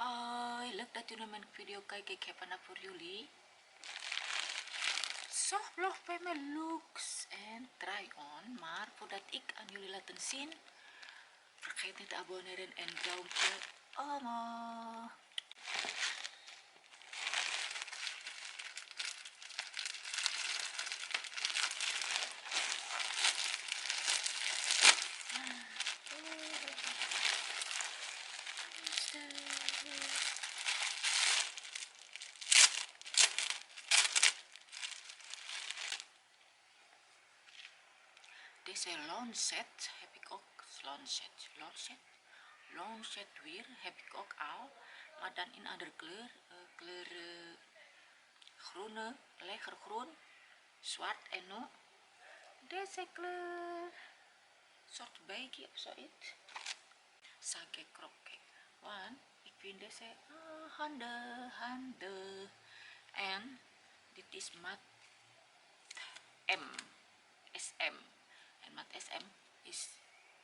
Hoi, leuk dat u naar mijn video kijkt. Ik heb een voor jullie. Zo vlog bij mijn looks en try-on. Maar voordat ik aan jullie laten zien, vergeet niet te abonneren en duimpje omhoog. Deze lawn set heb ik ook, lawn set weer heb ik ook al, maar dan in andere kleur, groene, lekker groen, zwart en nu deze kleur, soort beige of zoiets, sage krokke, want ik vind deze handig en dit is mat SM. En mat SM is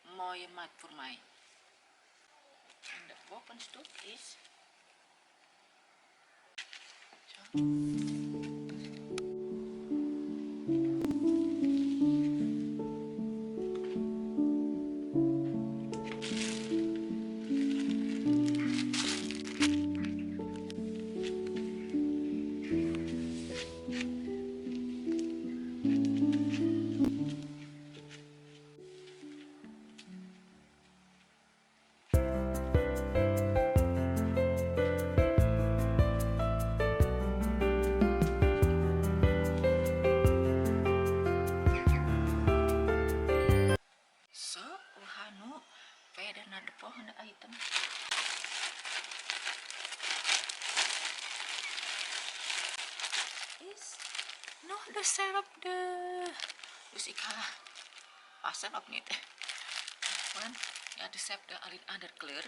mooie mat voor mij. En de bovenstuk is zo. Verder naar de volgende item. Is nog de serum dus ik ga passen ook niet, want ja, de serum al in andere kleur.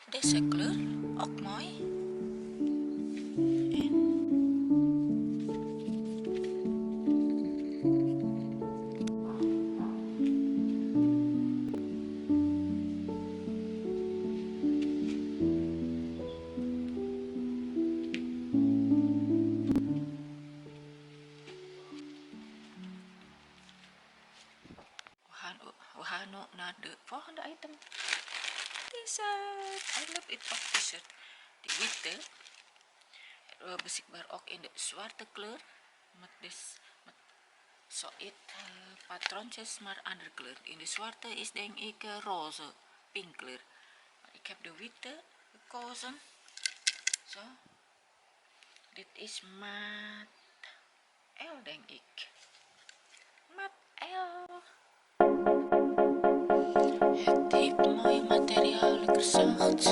Deze kleur ook mooi. We gaan nu naar de volgende item. T-shirt, I love it of t-shirt. De witte, beschikbaar ook in de zwarte kleur, met zoiets patroontjes, maar andere kleur. In de zwarte is denk ik roze, pink kleur. Maar ik heb de witte gekozen. Zo, dit is maat L denk ik. Maat L. Het heeft mooi materiaal, lekker zacht.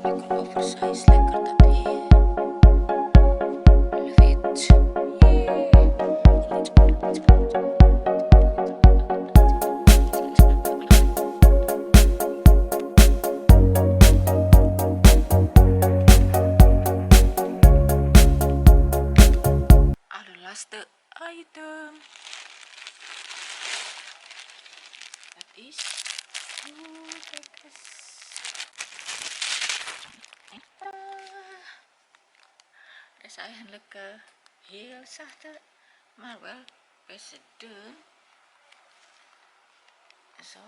Lekker oversized, lekker dat hier. Wit. Allerlaatste item. Is kijk eens. Het is eigenlijk heel zachte, maar wel best dun. Zo,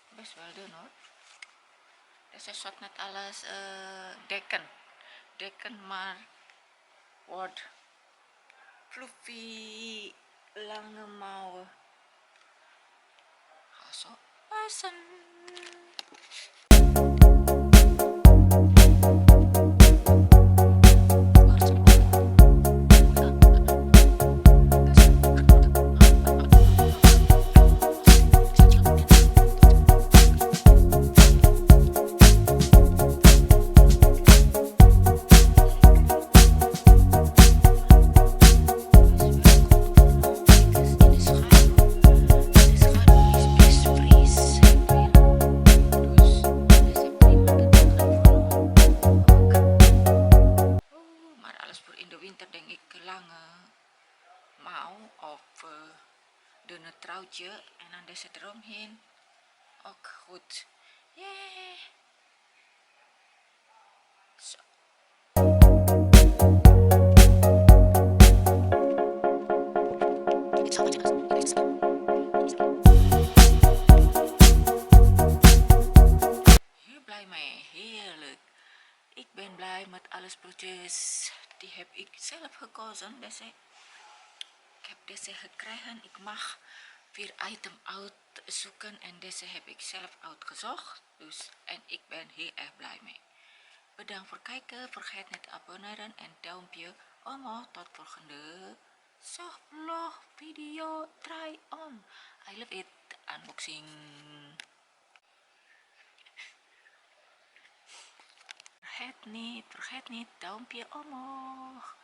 best wel dun hoor. Dus hij zat net alles dekken, maar wordt fluffy, lange mouwen. Ga zo passen. plaatje en dan deze eromheen. Ook goed. Yay! Zo. Hier blij mee, heerlijk. Ik ben blij met alle spulletjes. Die heb ik zelf gekozen. Ik heb deze gekregen. Ik mag 4 items uitzoeken en deze heb ik zelf uitgezocht. Dus, en ik ben heel erg blij mee. Bedankt voor het kijken. Vergeet niet te abonneren en duimpje omhoog. Tot volgende vlog video. Try on. I love it. Unboxing. Vergeet niet duimpje omhoog.